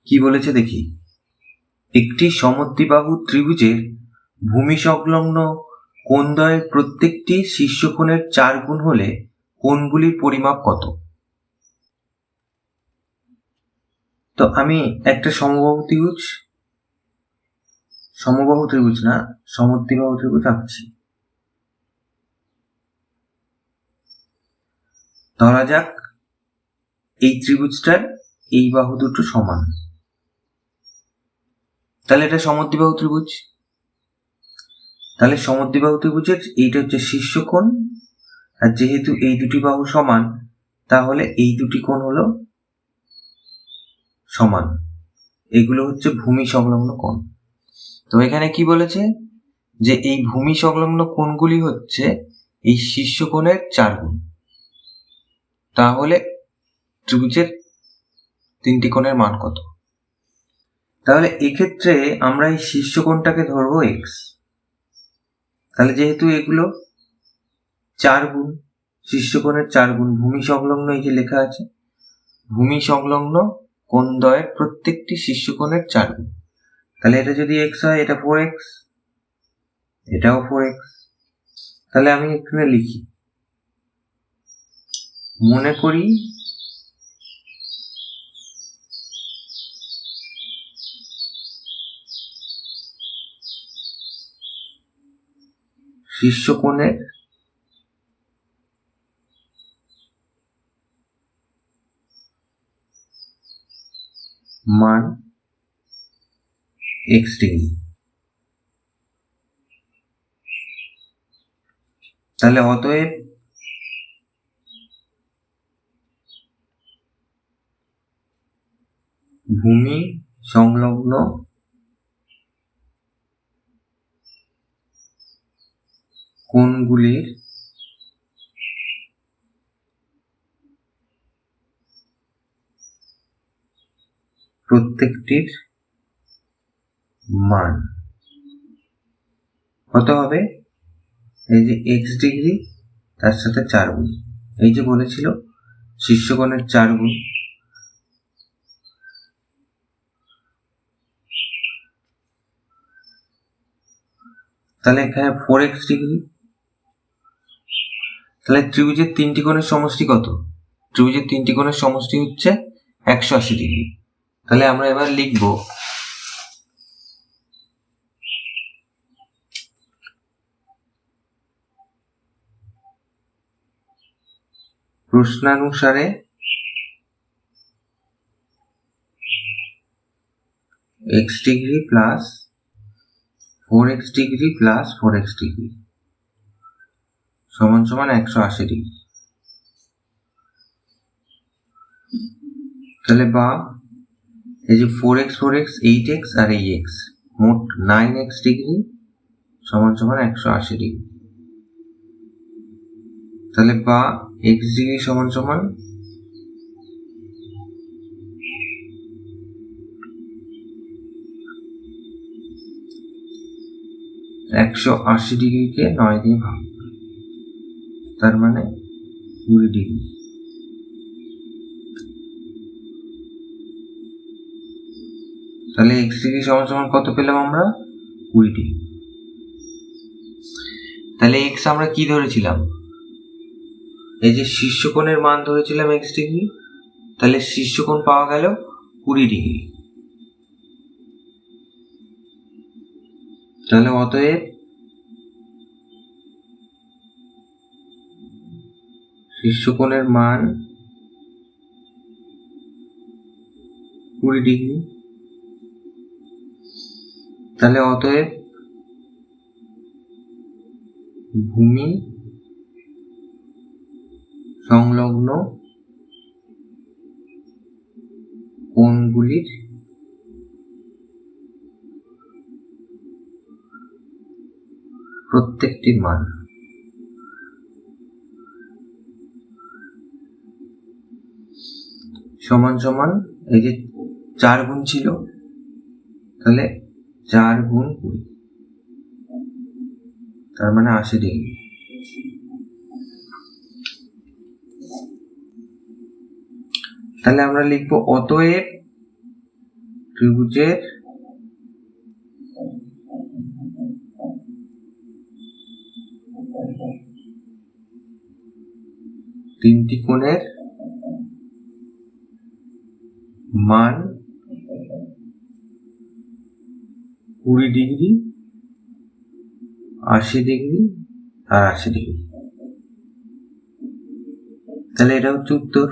কি বলেছে দেখি। একটি সমদ্বিবাহু ত্রিভুজের ভূমি সংলগ্ন কোণদ্বয়ের প্রত্যেকটি শীর্ষকোণের 4 গুণ হলে কোণগুলির পরিমাপ কত? তো আমি একটা সমবাহু ত্রিভুজ না, সমদ্বিবাহু ত্রিভুজ আঁকছি। ধরা যাক এই ত্রিভুজটার এই বাহু দুটো সমান, তাহলে এটা সমদ্বিবাহু ত্রিভুজ। তাহলে সমদ্বিবাহু ত্রিভুজের এইটা হচ্ছে শীর্ষকোণ, আর যেহেতু এই দুটি বাহু সমান তাহলে এই দুটি কোণ হলো সমান, এগুলো হচ্ছে ভূমি সংলগ্ন কোণ। তো এখানে কি বলেছে যে এই ভূমি সংলগ্ন কোণগুলি হচ্ছে এই শীর্ষকোণের 4 গুণ। তাহলে ত্রিভুজের 3টি কোণের মান কত? তাহলে এক্ষেত্রে আমরা এই শীর্ষকোণটাকে ধরবো x। তাহলে যেহেতু এগুলো 4 গুণ, শীর্ষকোণের 4 গুণ, ভূমি সংলগ্ন এই যে লেখা আছে ভূমি সংলগ্ন কোণদ্বয়ের প্রত্যেকটি শীর্ষকোণের 4 গুণ, তাহলে এটা যদি x হয় এটা 4x, এটাও 4x। তাহলে আমি এখানে লিখি, মনে করি শীর্ষকোণের মান x ডিগ্রি। তাহলে অতএব ভূমি সংলগ্ন কোণগুলির প্রত্যেকটির মান কত হবে? এই যে x ডিগ্রি তার সাথে 4 গুণ, এই যে বলেছিল শীর্ষকোণের 4 গুণ, তাহলে এখানে 4x ডিগ্রি। তাহলে ত্রিভুজের 3টি কোণের সমষ্টি কত? ত্রিভুজের 3টি কোণের সমষ্টি হচ্ছে 180 ডিগ্রি। তাহলে আমরা এবার লিখব প্রশ্নানুসারে x degree plus 4x degree plus 4x degree সমান সমান 180 ডিগ্রি। তাহলে বা এই যে 4x 8x আর এই x মোট 9x ডিগ্রি সমান সমান 180 ডিগ্রি। তাহলে বা x ডিগ্রি সমান সমান 180 ডিগ্রিকে 9 দিয়ে ভাগ, তার মানে 20 ডিগ্রি। তাহলে x ডিগ্রি সমান সমান কত পেলাম আমরা? 20 ডিগ্রি। তাহলে x আমরা কি ধরেছিলাম? এই যে শীর্ষকোণের মান ধরেছিলাম x ডিগ্রি, তাহলে শীর্ষকোণ পাওয়া গেল 20 ডিগ্রি। তাহলে অতএব শীর্ষকোণের মান 20 ডিগ্রি। তাহলে অতএব ভূমি সংলগ্ন কোণগুলির প্রত্যেকটির মান সমান সমান এই যে 4 গুণ ছিল, তাহলে 4 গুণ 20, তার মানে 80 ডিগ্রি। তাহলে আমরা লিখবো অতএব ত্রিভুজের তিনটি কোণের মান 20 ডিগ্রি, 80 ডিগ্রি আর 80 ডিগ্রি। তাহলে এটা হচ্ছে উত্তর।